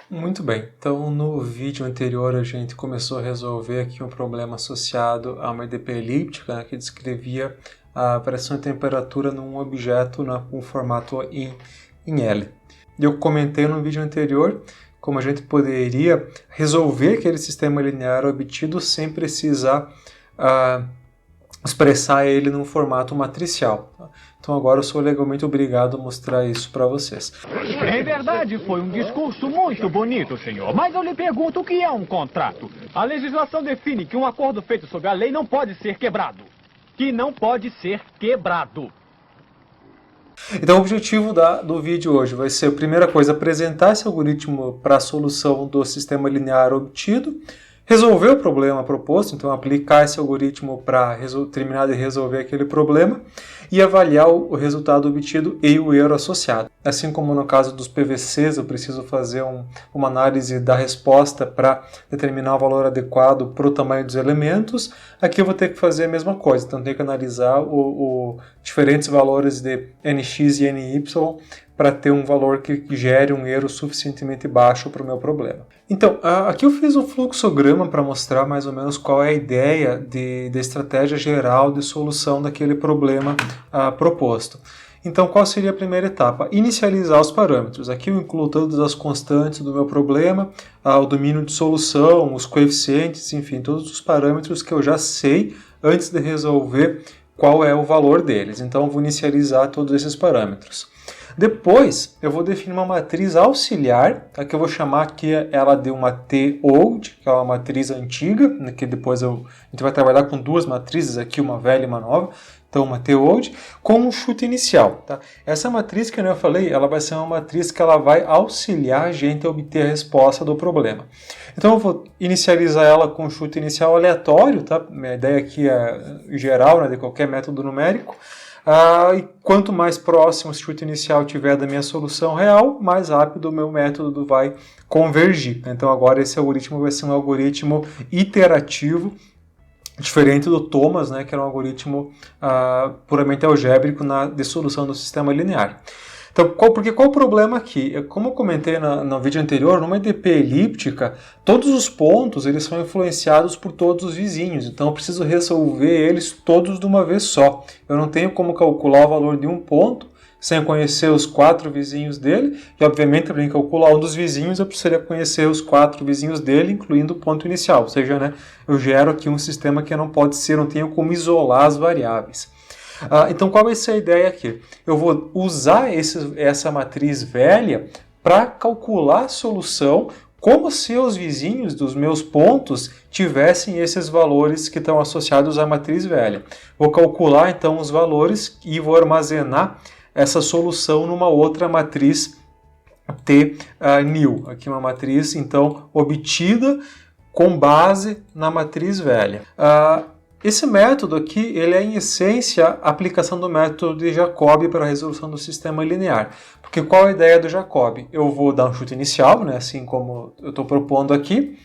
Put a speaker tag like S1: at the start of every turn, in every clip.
S1: Muito bem, então no vídeo anterior a gente começou a resolver aqui um problema associado a uma EDP elíptica, né, que descrevia a variação de temperatura num objeto com formato em L. E eu comentei no vídeo anterior como a gente poderia resolver aquele sistema linear obtido sem precisar expressar ele num formato matricial. Então agora eu sou legalmente obrigado a mostrar isso para vocês.
S2: Em verdade, foi um discurso muito bonito, senhor. Mas eu lhe pergunto, o que é um contrato? A legislação define que um acordo feito sob a lei não pode ser quebrado. Que não pode ser quebrado.
S1: Então o objetivo do vídeo hoje vai ser, a primeira coisa, apresentar esse algoritmo para a solução do sistema linear obtido, resolver o problema proposto, então aplicar esse algoritmo para terminar de resolver aquele problema e avaliar o resultado obtido e o erro associado. Assim como no caso dos PVCs, eu preciso fazer uma análise da resposta para determinar o valor adequado para o tamanho dos elementos, aqui eu vou ter que fazer a mesma coisa, então tenho que analisar diferentes valores de nx e ny para ter um valor que gere um erro suficientemente baixo para o meu problema. Então, aqui eu fiz um fluxograma para mostrar mais ou menos qual é a ideia da estratégia geral de solução daquele problema proposto. Então, qual seria a primeira etapa? Inicializar os parâmetros. Aqui eu incluo todas as constantes do meu problema, o domínio de solução, os coeficientes, enfim, todos os parâmetros que eu já sei antes de resolver qual é o valor deles. Então, eu vou inicializar todos esses parâmetros. Depois, eu vou definir uma matriz auxiliar, tá, que eu vou chamar aqui ela de uma T-old, que é uma matriz antiga, que depois a gente vai trabalhar com duas matrizes aqui, uma velha e uma nova, então uma T-old, com um chute inicial. Tá? Essa matriz que eu falei, ela vai ser uma matriz que ela vai auxiliar a gente a obter a resposta do problema. Então eu vou inicializar ela com um chute inicial aleatório, tá? Minha ideia aqui é geral, né, de qualquer método numérico. E quanto mais próximo o chute inicial tiver da minha solução real, mais rápido o meu método vai convergir. Então agora esse algoritmo vai ser um algoritmo iterativo, diferente do Thomas, né, que era um algoritmo puramente algébrico de solução do sistema linear. Então, porque qual o problema aqui? Como eu comentei no vídeo anterior, numa EDP elíptica, todos os pontos eles são influenciados por todos os vizinhos, então eu preciso resolver eles todos de uma vez só. Eu não tenho como calcular o valor de um ponto sem conhecer os 4 vizinhos dele, e obviamente para calcular um dos vizinhos eu precisaria conhecer os 4 vizinhos dele, incluindo o ponto inicial, ou seja, né, eu gero aqui um sistema que não tenho como isolar as variáveis. Então qual vai ser a ideia aqui? Eu vou usar essa matriz velha para calcular a solução como se os vizinhos dos meus pontos tivessem esses valores que estão associados à matriz velha. Vou calcular então os valores e vou armazenar essa solução numa outra matriz T-new, aqui uma matriz então obtida com base na matriz velha. Esse método aqui, ele é em essência a aplicação do método de Jacobi para a resolução do sistema linear. Porque qual é a ideia do Jacobi? Eu vou dar um chute inicial, né, assim como eu estou propondo aqui,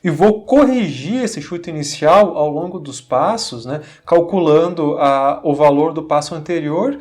S1: e vou corrigir esse chute inicial ao longo dos passos, né, calculando o valor do passo anterior,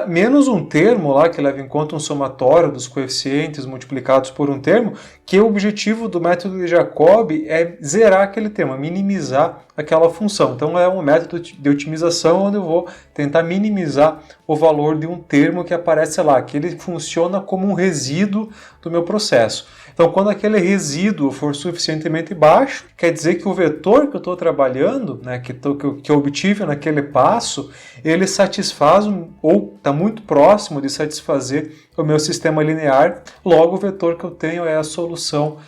S1: menos um termo lá que leva em conta um somatório dos coeficientes multiplicados por um termo, que o objetivo do método de Jacobi é zerar aquele termo, minimizar aquela função. Então é um método de otimização onde eu vou tentar minimizar o valor de um termo que aparece lá, que ele funciona como um resíduo do meu processo. Então quando aquele resíduo for suficientemente baixo, quer dizer que o vetor que eu estou trabalhando, né, que eu obtive naquele passo, ele satisfaz ou está muito próximo de satisfazer o meu sistema linear, logo o vetor que eu tenho é a solução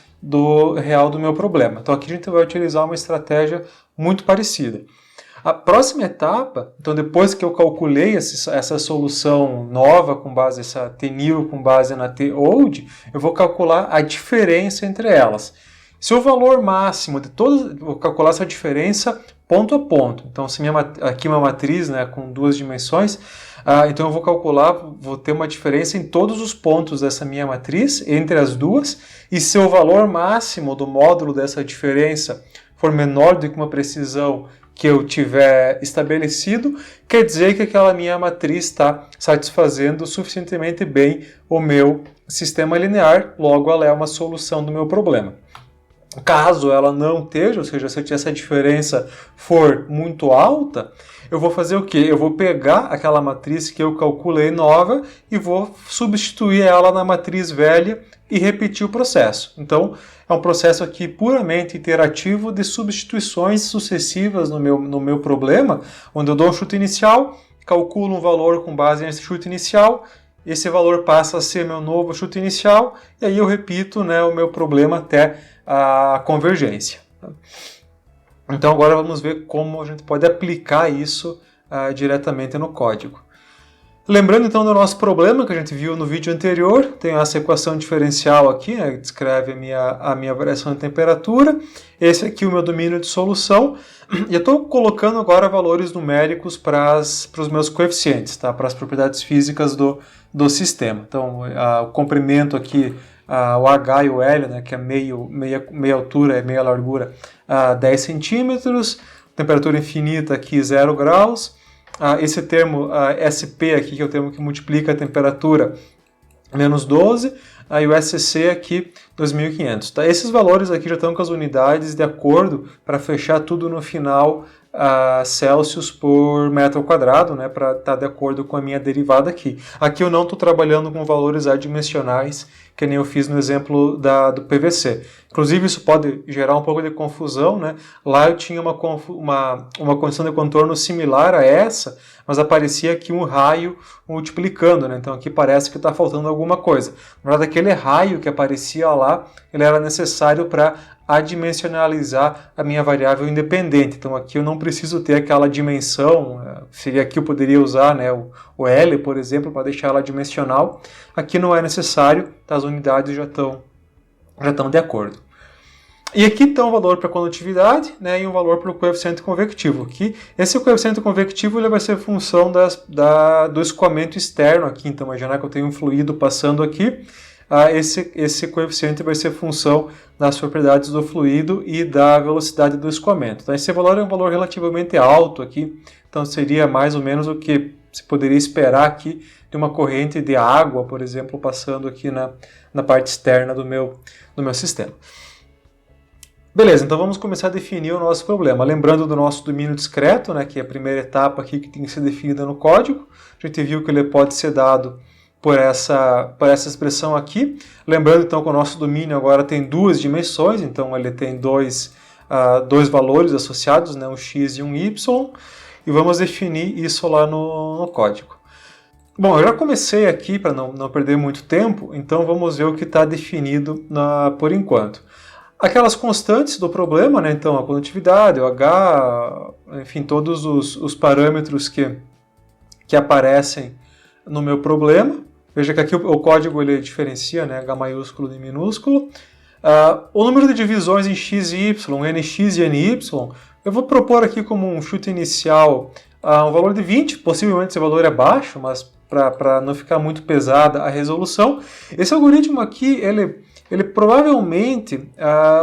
S1: real do meu problema. Então aqui a gente vai utilizar uma estratégia muito parecida. A próxima etapa, então depois que eu calculei essa solução nova com base essa T-new com base na T-old, eu vou calcular a diferença entre elas. Se o valor máximo de todas, vou calcular essa diferença ponto a ponto. Então se aqui uma matriz, né, com 2 dimensões, então eu vou ter uma diferença em todos os pontos dessa minha matriz, entre as duas, e se o valor máximo do módulo dessa diferença for menor do que uma precisão que eu tiver estabelecido, quer dizer que aquela minha matriz está satisfazendo suficientemente bem o meu sistema linear, logo ela é uma solução do meu problema. Caso ela não esteja, ou seja, se essa diferença for muito alta, eu vou fazer o quê? Eu vou pegar aquela matriz que eu calculei nova e vou substituir ela na matriz velha e repetir o processo. Então, é um processo aqui puramente iterativo de substituições sucessivas no meu problema, onde eu dou um chute inicial, calculo um valor com base nesse chute inicial, esse valor passa a ser meu novo chute inicial, e aí eu repito, né, o meu problema até a convergência. Então agora vamos ver como a gente pode aplicar isso diretamente no código. Lembrando então do nosso problema que a gente viu no vídeo anterior, tem essa equação diferencial aqui, né, que descreve a minha variação de temperatura. Esse aqui é o meu domínio de solução. E eu estou colocando agora valores numéricos para os meus coeficientes, tá, para as propriedades físicas do sistema. Então o comprimento aqui, o H e o L, né, que é meia altura e meia largura, 10 centímetros, temperatura infinita aqui 0 graus, esse termo SP aqui, que é o termo que multiplica a temperatura, menos 12, e o SC aqui 2500. Tá? Esses valores aqui já estão com as unidades de acordo para fechar tudo no final Celsius por metro quadrado, né, para estar de acordo com a minha derivada aqui. Aqui eu não estou trabalhando com valores adimensionais, que nem eu fiz no exemplo do PVC. Inclusive isso pode gerar um pouco de confusão, né? Lá eu tinha uma condição de contorno similar a essa, mas aparecia aqui um raio multiplicando, né? Então aqui parece que está faltando alguma coisa. Na verdade, aquele raio que aparecia lá, ele era necessário para adimensionalizar a minha variável independente. Então aqui eu não preciso ter aquela dimensão, seria aqui eu poderia usar, né, o L, por exemplo, para deixar ela dimensional. Aqui não é necessário, as unidades já estão de acordo. E aqui está um valor para a condutividade, né, e um valor para o coeficiente convectivo. Aqui, esse coeficiente convectivo ele vai ser função do escoamento externo aqui. Então, imaginar que eu tenho um fluido passando aqui, esse coeficiente vai ser função das propriedades do fluido e da velocidade do escoamento. Então, esse valor é um valor relativamente alto aqui, então seria mais ou menos o que se poderia esperar aqui de uma corrente de água, por exemplo, passando aqui na parte externa do meu sistema. Beleza, então vamos começar a definir o nosso problema. Lembrando do nosso domínio discreto, né, que é a primeira etapa aqui que tem que ser definida no código. A gente viu que ele pode ser dado por essa expressão aqui. Lembrando então que o nosso domínio agora tem duas dimensões, então ele tem dois valores associados, né, um x e um y, e vamos definir isso lá no código. Bom, eu já comecei aqui para não perder muito tempo, então vamos ver o que está definido por enquanto. Aquelas constantes do problema, né, então a condutividade, o H, enfim, todos os parâmetros que aparecem no meu problema. Veja que aqui o código ele diferencia, né, H maiúsculo de minúsculo. O número de divisões em x e y, nx e ny, eu vou propor aqui como um chute inicial um valor de 20, possivelmente esse valor é baixo, mas para não ficar muito pesada a resolução. Esse algoritmo aqui, ele provavelmente,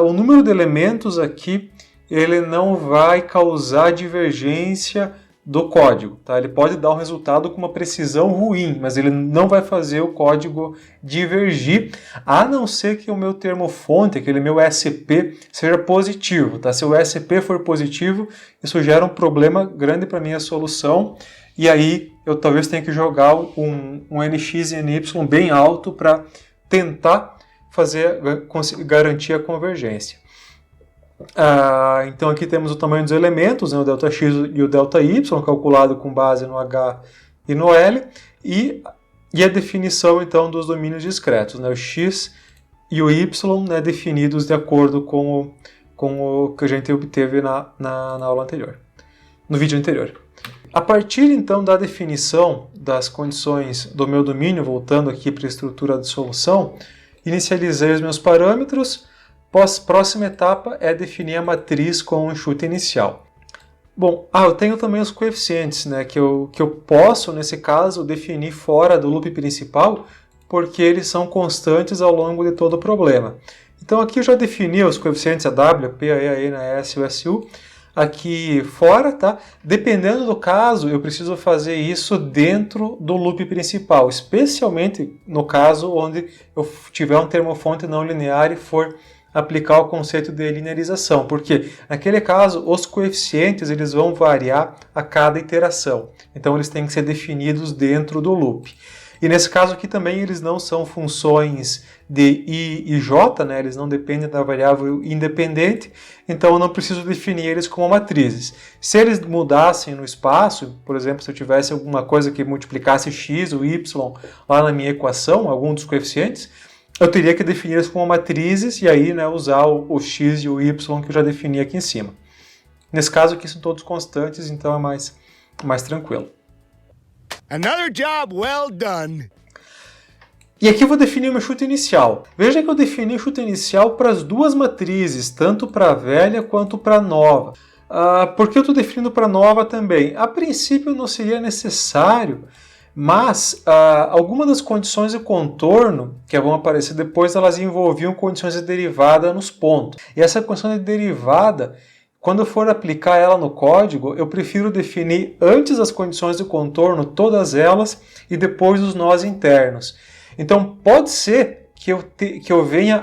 S1: o número de elementos aqui, ele não vai causar divergência do código, tá? Ele pode dar um resultado com uma precisão ruim, mas ele não vai fazer o código divergir, a não ser que o meu termo fonte, aquele meu SP, seja positivo, tá? Se o SP for positivo, isso gera um problema grande para a minha solução, e aí eu talvez tenha que jogar um NX e NY bem alto para tentar garantir a convergência. Então aqui temos o tamanho dos elementos, né, o ΔX e o ΔY, calculado com base no H e no L, e a definição então dos domínios discretos, né, o X e o Y, né, definidos de acordo com o que a gente obteve na aula anterior, no vídeo anterior. A partir então da definição das condições do meu domínio, voltando aqui para a estrutura de solução, inicializei os meus parâmetros. Próxima etapa é definir a matriz com um chute inicial. Bom, eu tenho também os coeficientes, né, que eu posso, nesse caso, definir fora do loop principal, porque eles são constantes ao longo de todo o problema. Então aqui eu já defini os coeficientes, a W, a P, a E, a N, a S e o SU. aqui fora, tá? Dependendo do caso, eu preciso fazer isso dentro do loop principal, especialmente no caso onde eu tiver um termofonte não linear e for aplicar o conceito de linearização, porque naquele caso os coeficientes eles vão variar a cada iteração, então eles têm que ser definidos dentro do loop. E nesse caso aqui também eles não são funções de i e j, né? Eles não dependem da variável independente, então eu não preciso definir eles como matrizes. Se eles mudassem no espaço, por exemplo, se eu tivesse alguma coisa que multiplicasse x ou y lá na minha equação, algum dos coeficientes, eu teria que definir eles como matrizes e aí, né, usar o x e o y que eu já defini aqui em cima. Nesse caso aqui são todos constantes, então é mais tranquilo.
S3: Another job well done.
S1: E aqui eu vou definir o meu chute inicial. Veja que eu defini o chute inicial para as duas matrizes, tanto para a velha quanto para a nova. Por que eu estou definindo para a nova também? A princípio não seria necessário, mas algumas das condições de contorno que vão aparecer depois, elas envolviam condições de derivada nos pontos. E essa condição de derivada, quando eu for aplicar ela no código, eu prefiro definir antes as condições de contorno, todas elas, e depois os nós internos. Então pode ser que eu venha,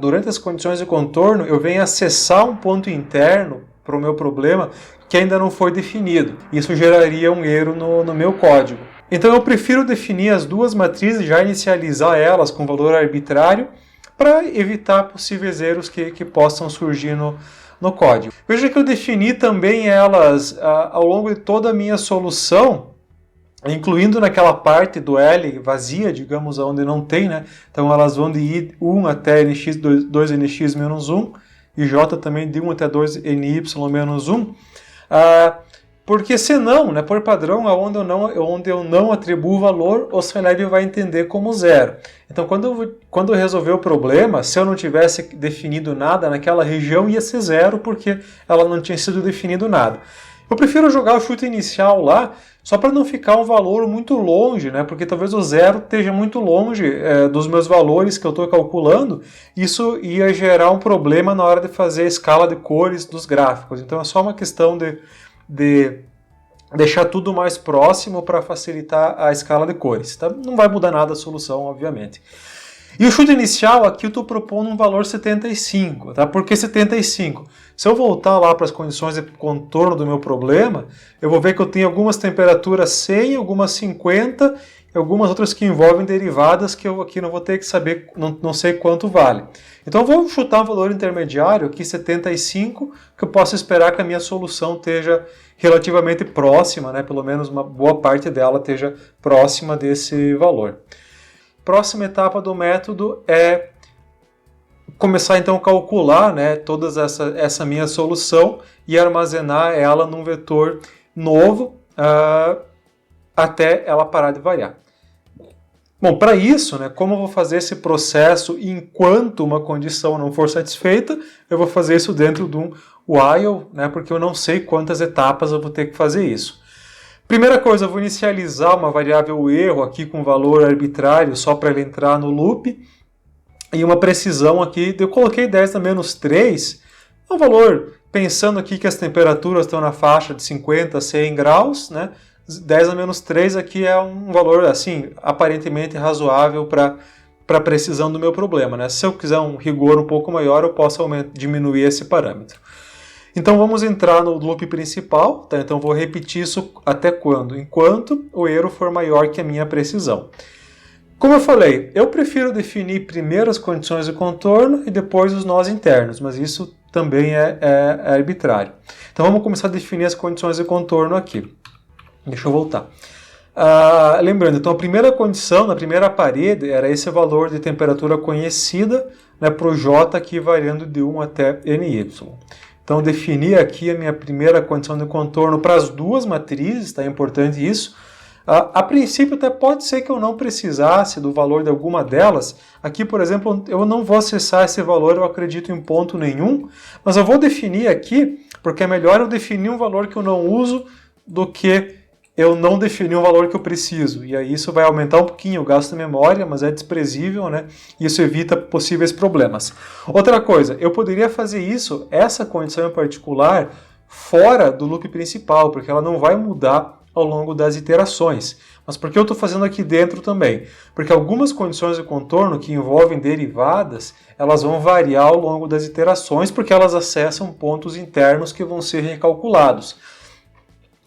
S1: durante as condições de contorno, eu venha acessar um ponto interno para o meu problema que ainda não foi definido. Isso geraria um erro no meu código. Então eu prefiro definir as duas matrizes, já inicializar elas com valor arbitrário, para evitar possíveis erros que possam surgir no código. Veja que eu defini também elas ao longo de toda a minha solução, incluindo naquela parte do L vazia, digamos, onde não tem, né? Então elas vão de I1 até NX 2NX menos 1, e J também de 1 até 2NY menos 1, porque senão, né, por padrão, onde eu não atribuo valor, o Scilab vai entender como zero. Então quando eu resolver o problema, se eu não tivesse definido nada naquela região, ia ser zero, porque ela não tinha sido definido nada. Eu prefiro jogar o chute inicial lá, só para não ficar um valor muito longe, né? Porque talvez o zero esteja muito longe dos meus valores que eu estou calculando. Isso ia gerar um problema na hora de fazer a escala de cores dos gráficos. Então é só uma questão de deixar tudo mais próximo para facilitar a escala de cores. Tá? Não vai mudar nada a solução, obviamente. E o chute inicial aqui eu estou propondo um valor 75. Tá? Por que 75? Se eu voltar lá para as condições de contorno do meu problema, eu vou ver que eu tenho algumas temperaturas 100, algumas 50 e algumas outras que envolvem derivadas que eu aqui não vou ter que saber, não sei quanto vale. Então eu vou chutar um valor intermediário aqui, 75, que eu posso esperar que a minha solução esteja relativamente próxima, né? Pelo menos uma boa parte dela esteja próxima desse valor. Próxima etapa do método é começar então a calcular, né, toda essa minha solução e armazenar ela num vetor novo até ela parar de variar. Bom, para isso, né, como eu vou fazer esse processo enquanto uma condição não for satisfeita, eu vou fazer isso dentro de um while, né, porque eu não sei quantas etapas eu vou ter que fazer isso. Primeira coisa, eu vou inicializar uma variável erro aqui com valor arbitrário só para ela entrar no loop. E uma precisão aqui, eu coloquei 10 a menos 3, um valor, pensando aqui que as temperaturas estão na faixa de 50 a 100 graus, né? 10 a menos 3 aqui é um valor, assim, aparentemente razoável para a precisão do meu problema, né? Se eu quiser um rigor um pouco maior, eu posso diminuir esse parâmetro. Então vamos entrar no loop principal, tá? Então vou repetir isso até quando? Enquanto o erro for maior que a minha precisão. Como eu falei, eu prefiro definir primeiro as condições de contorno e depois os nós internos, mas isso também é arbitrário. Então vamos começar a definir as condições de contorno aqui. Deixa eu voltar. Lembrando, então a primeira condição, na primeira parede, era esse valor de temperatura conhecida, né, para o J aqui variando de 1 até NY. Então defini aqui a minha primeira condição de contorno para as duas matrizes, tá? É importante isso. A princípio até pode ser que eu não precisasse do valor de alguma delas. Aqui, por exemplo, eu não vou acessar esse valor, eu acredito em ponto nenhum, mas eu vou definir aqui, porque é melhor eu definir um valor que eu não uso do que eu não definir um valor que eu preciso. E aí isso vai aumentar um pouquinho o gasto de memória, mas é desprezível, né? Isso evita possíveis problemas. Outra coisa, eu poderia fazer isso, essa condição em particular, fora do loop principal, porque ela não vai mudar ao longo das iterações. Mas por que eu estou fazendo aqui dentro também? Porque algumas condições de contorno que envolvem derivadas, elas vão variar ao longo das iterações, porque elas acessam pontos internos que vão ser recalculados.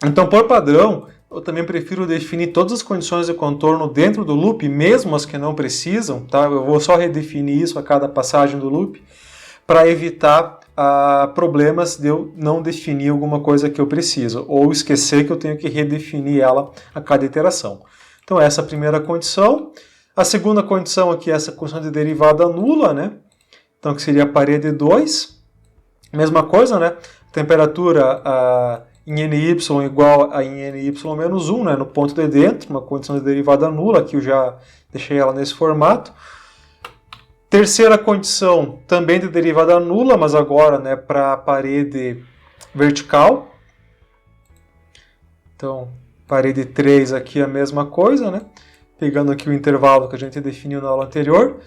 S1: Então, por padrão, eu também prefiro definir todas as condições de contorno dentro do loop, mesmo as que não precisam, tá? Eu vou só redefinir isso a cada passagem do loop, para evitar problemas de eu não definir alguma coisa que eu preciso, ou esquecer que eu tenho que redefinir ela a cada iteração. Então essa é a primeira condição. A segunda condição aqui é essa condição de derivada nula, né? Então que seria a parede 2. Mesma coisa, né? Temperatura em NY igual a em NY menos 1, né? No ponto de dentro, uma condição de derivada nula, aqui eu já deixei ela nesse formato. Terceira condição, também de derivada nula, mas agora, né, para a parede vertical. Então, parede 3 aqui é a mesma coisa, né? Pegando aqui o intervalo que a gente definiu na aula anterior.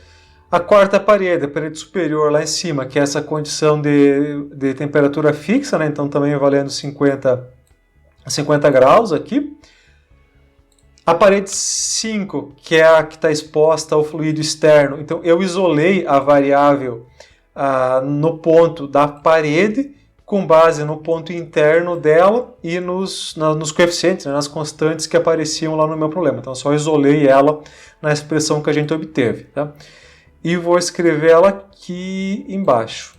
S1: A quarta parede, a parede superior lá em cima, que é essa condição de temperatura fixa, né? Então também valendo 50 graus aqui. A parede 5, que é a que está exposta ao fluido externo, então eu isolei a variável no ponto da parede, com base no ponto interno dela e nos coeficientes, né, nas constantes que apareciam lá no meu problema. Então só isolei ela na expressão que a gente obteve. Tá? E vou escrever ela aqui embaixo.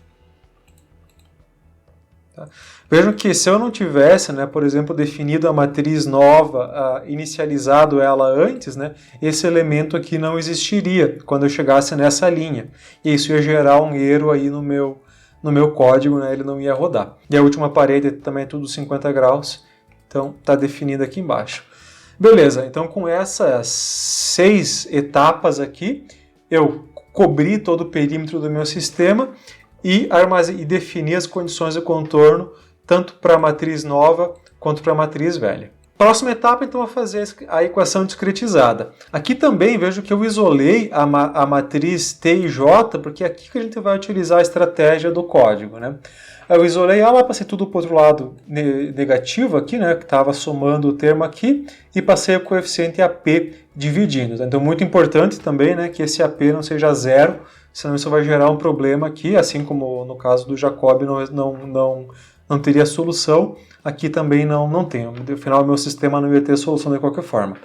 S1: Tá? Vejam que se eu não tivesse, né, por exemplo, definido a matriz nova, inicializado ela antes, né, esse elemento aqui não existiria quando eu chegasse nessa linha. E isso ia gerar um erro aí no meu código, né, ele não ia rodar. E a última parede também é tudo 50 graus, então está definida aqui embaixo. Beleza, então com essas 6 etapas aqui, eu cobri todo o perímetro do meu sistema e defini as condições de contorno tanto para a matriz nova quanto para a matriz velha. Próxima etapa, então, é fazer a equação discretizada. Aqui também vejo que eu isolei a matriz T e J, porque é aqui que a gente vai utilizar a estratégia do código. Né? Eu isolei ela, passei tudo para o outro lado negativo aqui, né, que estava somando o termo aqui, e passei o coeficiente AP dividindo. Então, muito importante também, né, que esse AP não seja zero, senão isso vai gerar um problema aqui, assim como no caso do Jacob não teria solução, aqui também não tem. No final, meu sistema não ia ter solução de qualquer forma.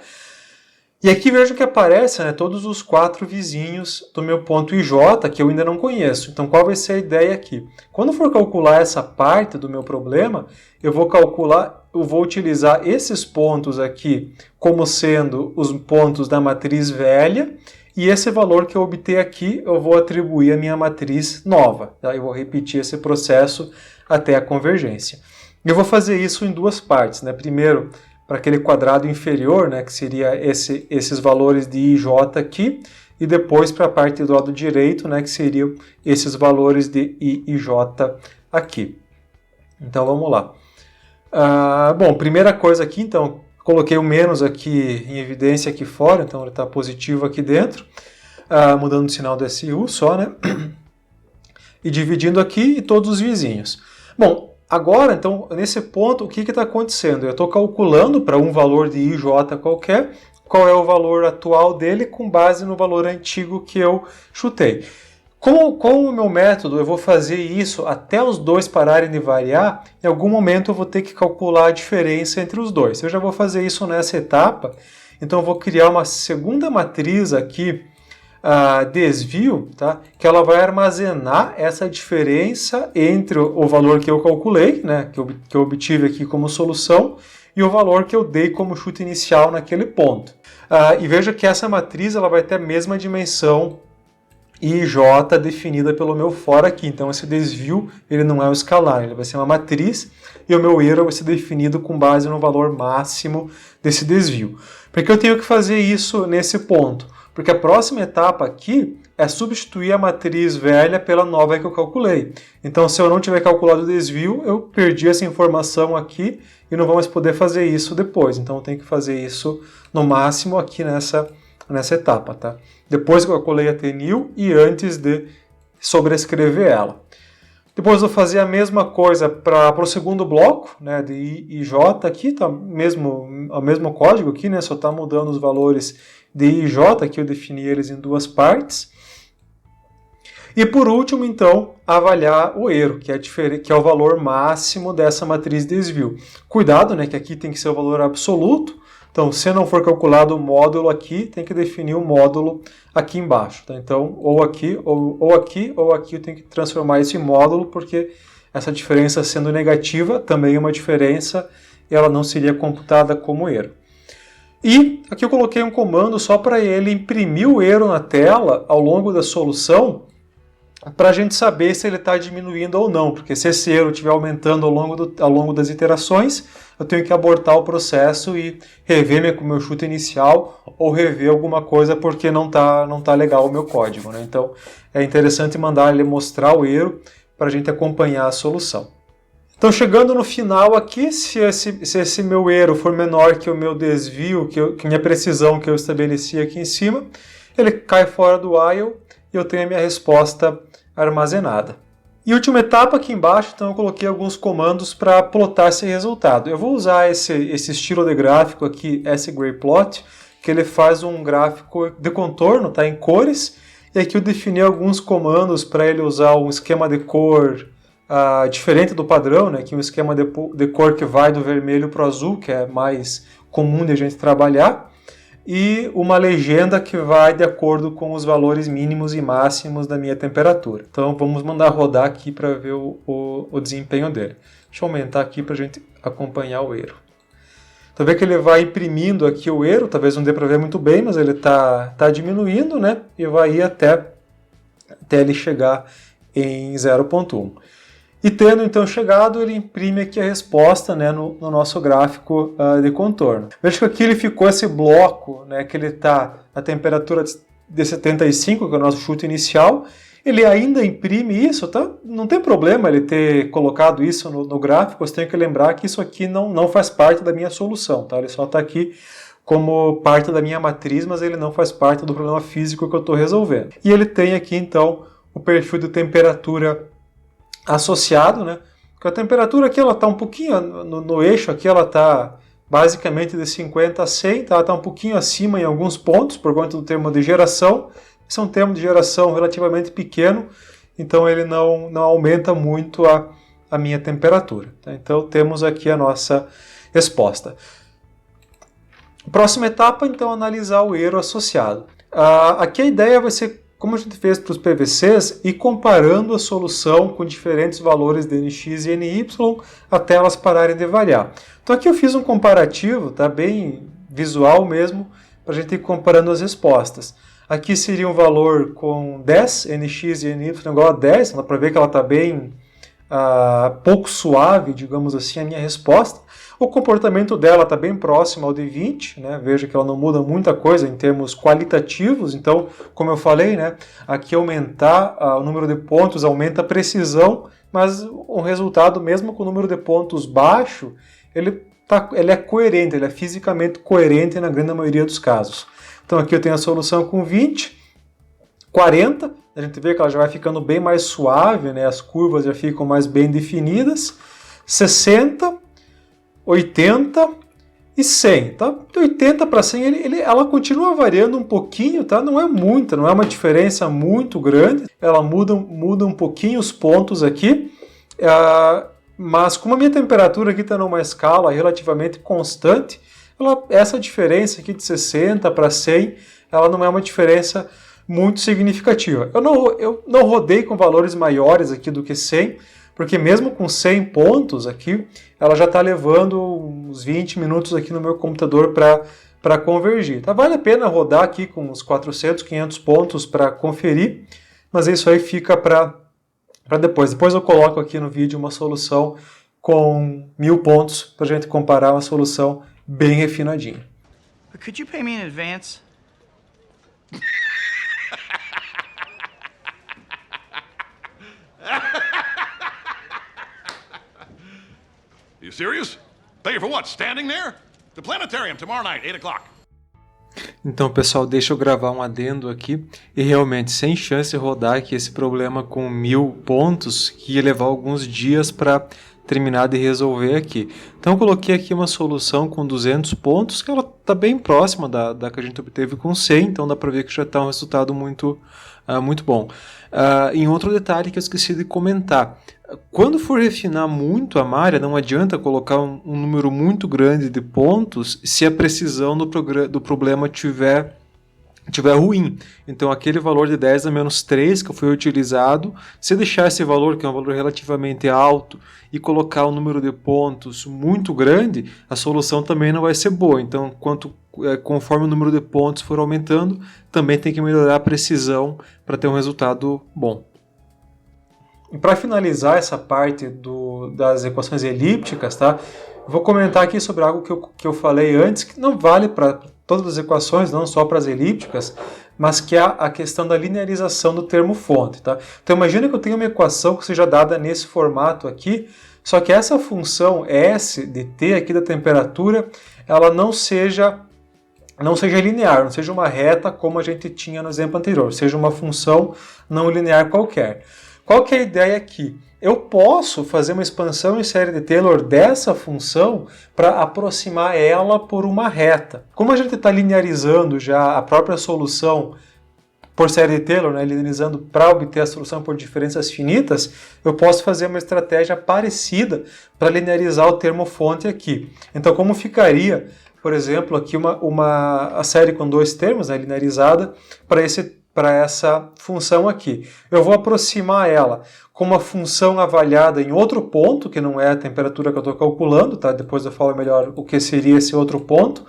S1: E aqui vejo que aparece, né, todos os 4 vizinhos do meu ponto IJ, que eu ainda não conheço. Então, qual vai ser a ideia aqui? Quando for calcular essa parte do meu problema, eu vou utilizar esses pontos aqui como sendo os pontos da matriz velha, e esse valor que eu obter aqui, eu vou atribuir à minha matriz nova. Tá? Eu vou repetir esse processo até a convergência. Eu vou fazer isso em 2 partes. Né? Primeiro, para aquele quadrado inferior, né, que seria esses valores de IJ aqui, e depois para a parte do lado direito, né, que seriam esses valores de IJ aqui. Então vamos lá. Bom, primeira coisa aqui, então, coloquei o menos aqui em evidência aqui fora, então ele está positivo aqui dentro, mudando o sinal do SU só, né? E dividindo aqui e todos os vizinhos. Bom, agora, então, nesse ponto, o que está acontecendo? Eu estou calculando para um valor de IJ qualquer, qual é o valor atual dele com base no valor antigo que eu chutei. Com o meu método, eu vou fazer isso até os dois pararem de variar, em algum momento eu vou ter que calcular a diferença entre os dois. Eu já vou fazer isso nessa etapa, então eu vou criar uma segunda matriz aqui, desvio, tá? Que ela vai armazenar essa diferença entre o valor que eu calculei, né? que eu obtive aqui como solução, e o valor que eu dei como chute inicial naquele ponto. E veja que essa matriz ela vai ter a mesma dimensão IJ definida pelo meu for aqui. Então esse desvio ele não é um escalar, ele vai ser uma matriz e o meu erro vai ser definido com base no valor máximo desse desvio. Por que eu tenho que fazer isso nesse ponto? Porque a próxima etapa aqui é substituir a matriz velha pela nova que eu calculei. Então se eu não tiver calculado o desvio, eu perdi essa informação aqui e não vou mais poder fazer isso depois. Então eu tenho que fazer isso no máximo aqui nessa etapa, tá? Depois que eu calculei a TNIL e antes de sobrescrever ela. Depois vou fazer a mesma coisa para o segundo bloco, né, de I e J aqui, tá o mesmo código aqui, né, só está mudando os valores de I e J, aqui eu defini eles em duas partes. E por último, então, avaliar o erro, que é o valor máximo dessa matriz de desvio. Cuidado, né, que aqui tem que ser o valor absoluto. Então, se não for calculado o módulo aqui, tem que definir o módulo aqui embaixo. Tá? Então, ou aqui, ou aqui, ou aqui, eu tenho que transformar isso em módulo, porque essa diferença sendo negativa também é uma diferença, e ela não seria computada como erro. E aqui eu coloquei um comando só para ele imprimir o erro na tela ao longo da solução, para a gente saber se ele está diminuindo ou não, porque se esse erro estiver aumentando ao longo das iterações, eu tenho que abortar o processo e rever meu chute inicial ou rever alguma coisa porque não tá legal o meu código, né? Então é interessante mandar ele mostrar o erro para a gente acompanhar a solução. Então chegando no final aqui, se esse meu erro for menor que o meu desvio, que minha precisão que eu estabeleci aqui em cima, ele cai fora do while e eu tenho a minha resposta armazenada. E última etapa aqui embaixo, então eu coloquei alguns comandos para plotar esse resultado. Eu vou usar esse estilo de gráfico aqui, sGrayPlot, que ele faz um gráfico de contorno, tá, em cores, e aqui eu defini alguns comandos para ele usar um esquema de cor diferente do padrão, né, que é um esquema de cor que vai do vermelho para o azul, que é mais comum de a gente trabalhar, e uma legenda que vai de acordo com os valores mínimos e máximos da minha temperatura. Então vamos mandar rodar aqui para ver o desempenho dele. Deixa eu aumentar aqui para a gente acompanhar o erro. Então vê que ele vai imprimindo aqui o erro, talvez não dê para ver muito bem, mas ele tá diminuindo, né? E vai ir até ele chegar em 0.1. E tendo então chegado, ele imprime aqui a resposta, né, no nosso gráfico de contorno. Veja que aqui ele ficou esse bloco, né, que ele está a temperatura de 75, que é o nosso chute inicial. Ele ainda imprime isso, tá? Não tem problema ele ter colocado isso no gráfico, você tem que lembrar que isso aqui não faz parte da minha solução, tá? Ele só está aqui como parte da minha matriz, mas ele não faz parte do problema físico que eu estou resolvendo. E ele tem aqui então o perfil de temperatura associado, né? Porque a temperatura aqui ela está um pouquinho no eixo aqui, ela está basicamente de 50 a 100, tá? Ela está um pouquinho acima em alguns pontos por conta do termo de geração. Esse é um termo de geração relativamente pequeno, então ele não aumenta muito a minha temperatura. Tá? Então temos aqui a nossa resposta. Próxima etapa, então, analisar o erro associado. Aqui a ideia vai ser, como a gente fez para os PVCs, ir comparando a solução com diferentes valores de NX e NY até elas pararem de variar. Então aqui eu fiz um comparativo, tá, bem visual mesmo, para a gente ir comparando as respostas. Aqui seria um valor com 10 NX e NY igual a 10, dá para ver que ela está bem pouco suave, digamos assim, a minha resposta. O comportamento dela está bem próximo ao de 20, né? Veja que ela não muda muita coisa em termos qualitativos, então, como eu falei, né? Aqui aumentar o número de pontos aumenta a precisão, mas o resultado, mesmo com o número de pontos baixo, ele é coerente, ele é fisicamente coerente na grande maioria dos casos. Então aqui eu tenho a solução com 20, 40, a gente vê que ela já vai ficando bem mais suave, né? As curvas já ficam mais bem definidas, 60, 80 e 100, tá? De 80 para 100 ela continua variando um pouquinho, tá? Não é muita, não é uma diferença muito grande, ela muda um pouquinho os pontos aqui, mas como a minha temperatura aqui está numa escala relativamente constante, essa diferença aqui de 60 para 100, ela não é uma diferença muito significativa. Eu não rodei com valores maiores aqui do que 100, porque mesmo com 100 pontos aqui, ela já está levando uns 20 minutos aqui no meu computador para convergir. Tá? Vale a pena rodar aqui com uns 400, 500 pontos para conferir, mas isso aí fica para depois. Depois eu coloco aqui no vídeo uma solução com 1000 pontos para a gente comparar uma solução bem refinadinha.
S4: Could you pay me in advance?
S5: You serious? Pay for what? Standing there? The planetarium tomorrow night, 8 o'clock.
S1: Então, pessoal, deixa eu gravar um adendo aqui. E realmente, sem chance de rodar aqui esse problema com 1000 pontos, que ia levar alguns dias para terminar de resolver aqui. Então, eu coloquei aqui uma solução com 200 pontos, que ela está bem próxima da que a gente obteve com 100, então dá para ver que já está um resultado muito bom. Em outro detalhe que eu esqueci de comentar, quando for refinar muito a malha, não adianta colocar um número muito grande de pontos se a precisão do problema tiver ruim. Então aquele valor de 10 a menos 3 que foi utilizado, se deixar esse valor, que é um valor relativamente alto, e colocar um número de pontos muito grande, a solução também não vai ser boa. Então conforme o número de pontos for aumentando, também tem que melhorar a precisão para ter um resultado bom. E para finalizar essa parte das equações elípticas, tá? Vou comentar aqui sobre algo que eu falei antes, que não vale para todas as equações, não só para as elípticas, mas que é a questão da linearização do termo fonte. Tá? Então imagina que eu tenho uma equação que seja dada nesse formato aqui, só que essa função S de t aqui da temperatura, ela não seja linear, não seja uma reta como a gente tinha no exemplo anterior, seja uma função não linear qualquer. Qual que é a ideia aqui? Eu posso fazer uma expansão em série de Taylor dessa função para aproximar ela por uma reta. Como a gente está linearizando já a própria solução por série de Taylor, né, linearizando para obter a solução por diferenças finitas, eu posso fazer uma estratégia parecida para linearizar o termo fonte aqui. Então, como ficaria, por exemplo, aqui a série com dois termos, né, linearizada, para essa função aqui. Eu vou aproximar ela com uma função avaliada em outro ponto, que não é a temperatura que eu estou calculando, tá? Depois eu falo melhor o que seria esse outro ponto,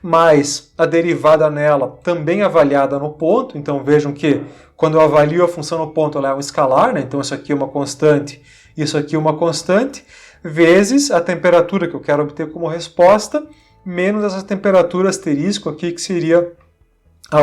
S1: mas a derivada nela também avaliada no ponto. Então vejam que quando eu avalio a função no ponto, ela é um escalar, né? Então isso aqui é uma constante, isso aqui é uma constante, vezes a temperatura que eu quero obter como resposta, menos essa temperatura asterisco aqui, que seria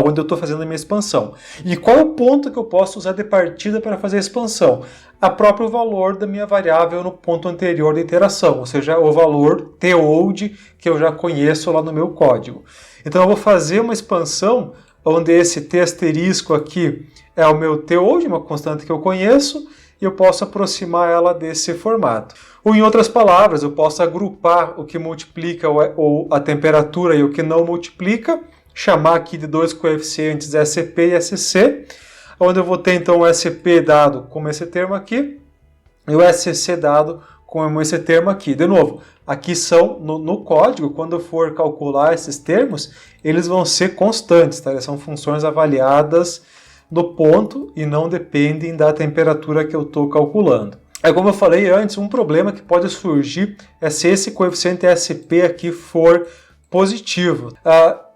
S1: onde eu estou fazendo a minha expansão. E qual é o ponto que eu posso usar de partida para fazer a expansão? A próprio valor da minha variável no ponto anterior da iteração, ou seja, o valor told que eu já conheço lá no meu código. Então eu vou fazer uma expansão onde esse t asterisco aqui é o meu told, uma constante que eu conheço, e eu posso aproximar ela desse formato. Ou em outras palavras, eu posso agrupar o que multiplica a temperatura e o que não multiplica, chamar aqui de dois coeficientes SC e SC, onde eu vou ter então o SP dado como esse termo aqui e o SC dado como esse termo aqui. De novo, aqui são no código, quando eu for calcular esses termos, eles vão ser constantes, tá? Eles são funções avaliadas do ponto e não dependem da temperatura que eu estou calculando. Como eu falei antes, um problema que pode surgir é se esse coeficiente SP aqui for positivo.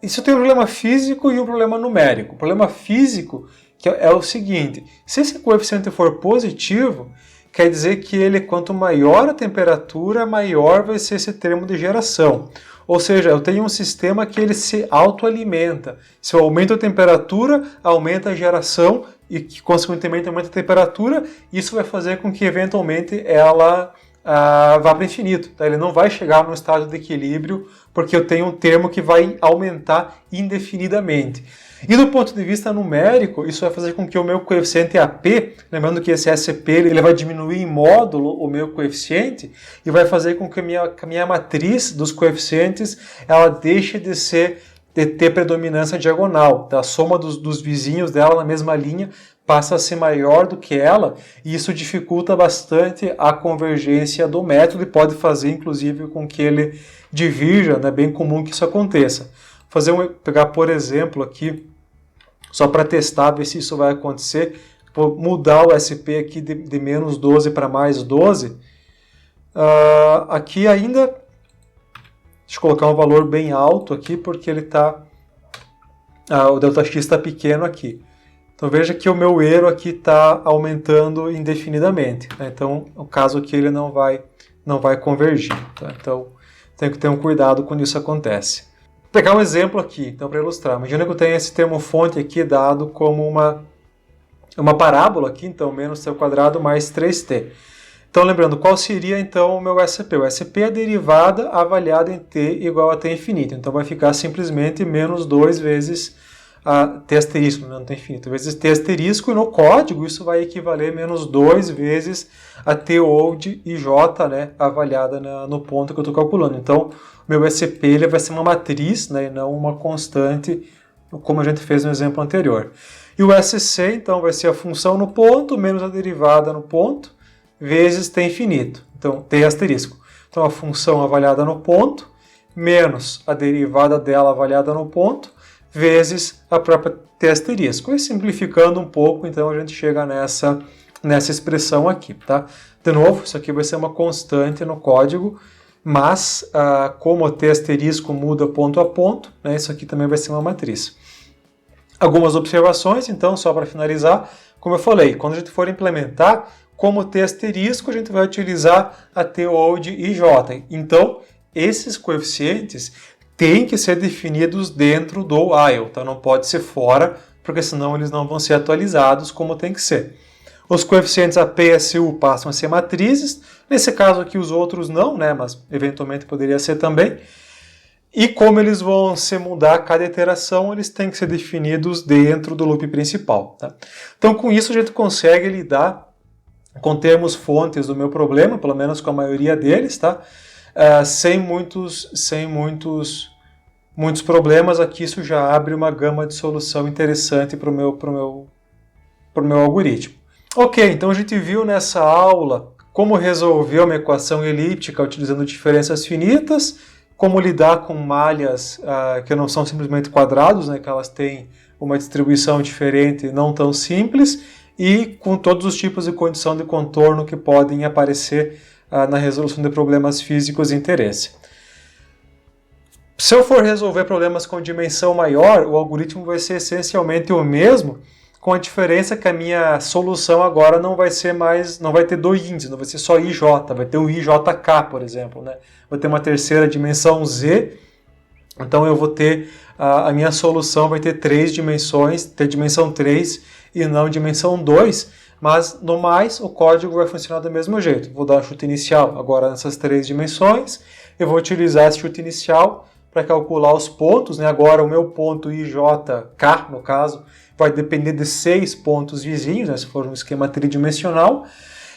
S1: Isso tem um problema físico e um problema numérico. O problema físico é o seguinte: se esse coeficiente for positivo, quer dizer que quanto maior a temperatura, maior vai ser esse termo de geração. Ou seja, eu tenho um sistema que ele se autoalimenta. Se eu aumento a temperatura, aumenta a geração e que, consequentemente, aumenta a temperatura. Isso vai fazer com que, eventualmente, ela vá para o infinito. Tá? Ele não vai chegar num estado de equilíbrio porque eu tenho um termo que vai aumentar indefinidamente. E do ponto de vista numérico, isso vai fazer com que o meu coeficiente AP, lembrando que esse SP ele vai diminuir em módulo o meu coeficiente, e vai fazer com que a minha matriz dos coeficientes ela deixe de ter predominância diagonal. Tá? A soma dos vizinhos dela na mesma linha passa a ser maior do que ela, e isso dificulta bastante a convergência do método e pode fazer, inclusive, com que ele divirja. É bem comum que isso aconteça. Pegar, por exemplo, aqui, só para testar, ver se isso vai acontecer, vou mudar o SP aqui de menos 12 para mais 12. Aqui ainda, deixa eu colocar um valor bem alto aqui, porque ele está, o ΔX está pequeno aqui. Então veja que o meu erro aqui está aumentando indefinidamente. Né? Então, o caso aqui ele não vai convergir. Tá? Então, tem que ter um cuidado quando isso acontece. Vou pegar um exemplo aqui, então, para ilustrar. Imagina que eu tenho esse termo fonte aqui dado como uma parábola aqui, então menos t² mais 3t. Então, lembrando, qual seria então o meu SCP? O SCP é a derivada avaliada em t igual a t infinito. Então, vai ficar simplesmente menos 2 vezes a t asterisco, não t infinito, vezes t asterisco, e no código isso vai equivaler a menos 2 vezes a t old e j, né, avaliada no ponto que eu estou calculando. Então, meu SCP ele vai ser uma matriz, né, e não uma constante, como a gente fez no exemplo anterior. E o SC, então, vai ser a função no ponto menos a derivada no ponto, vezes t infinito, então t asterisco. Então a função avaliada no ponto, menos a derivada dela avaliada no ponto, vezes a própria t asterisco. E simplificando um pouco, então a gente chega nessa expressão aqui, tá? De novo, isso aqui vai ser uma constante no código, mas como o t asterisco muda ponto a ponto, né, isso aqui também vai ser uma matriz. Algumas observações, então, só para finalizar, como eu falei, quando a gente for implementar, como t asterisco, a gente vai utilizar a t old e j. Então, esses coeficientes têm que ser definidos dentro do while, tá? Não pode ser fora, porque senão eles não vão ser atualizados como tem que ser. Os coeficientes AP e SU passam a ser matrizes, nesse caso aqui os outros não, né? Mas eventualmente poderia ser também. E como eles vão se mudar a cada iteração, eles têm que ser definidos dentro do loop principal, tá? Então, com isso, a gente consegue lidar com termos fontes do meu problema, pelo menos com a maioria deles, tá? Sem muitos problemas. Aqui isso já abre uma gama de solução interessante para o meu algoritmo. Ok, então a gente viu nessa aula como resolver uma equação elíptica utilizando diferenças finitas, como lidar com malhas que não são simplesmente quadrados, né, que elas têm uma distribuição diferente, não tão simples, e com todos os tipos de condição de contorno que podem aparecer na resolução de problemas físicos de interesse. Se eu for resolver problemas com dimensão maior, o algoritmo vai ser essencialmente o mesmo, com a diferença que a minha solução agora não vai ter dois índices, não vai ser só IJ, vai ter o IJK, por exemplo, né? Vai ter uma terceira dimensão Z, então eu vou ter, a minha solução vai ter 3 dimensões, ter dimensão 3 e não dimensão 2, mas no mais o código vai funcionar do mesmo jeito. Vou dar um chute inicial agora nessas 3 dimensões, eu vou utilizar esse chute inicial para calcular os pontos, né? Agora o meu ponto IJK, no caso, vai depender de 6 pontos vizinhos, né? Se for um esquema tridimensional,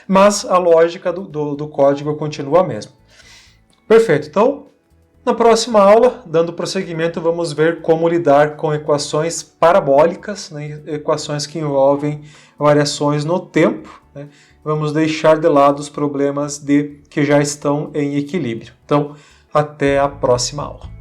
S1: mas a lógica do código continua a mesma. Perfeito, então na próxima aula, dando prosseguimento, vamos ver como lidar com equações parabólicas, né? Equações que envolvem variações no tempo, né? Vamos deixar de lado os problemas que já estão em equilíbrio. Então, até a próxima aula.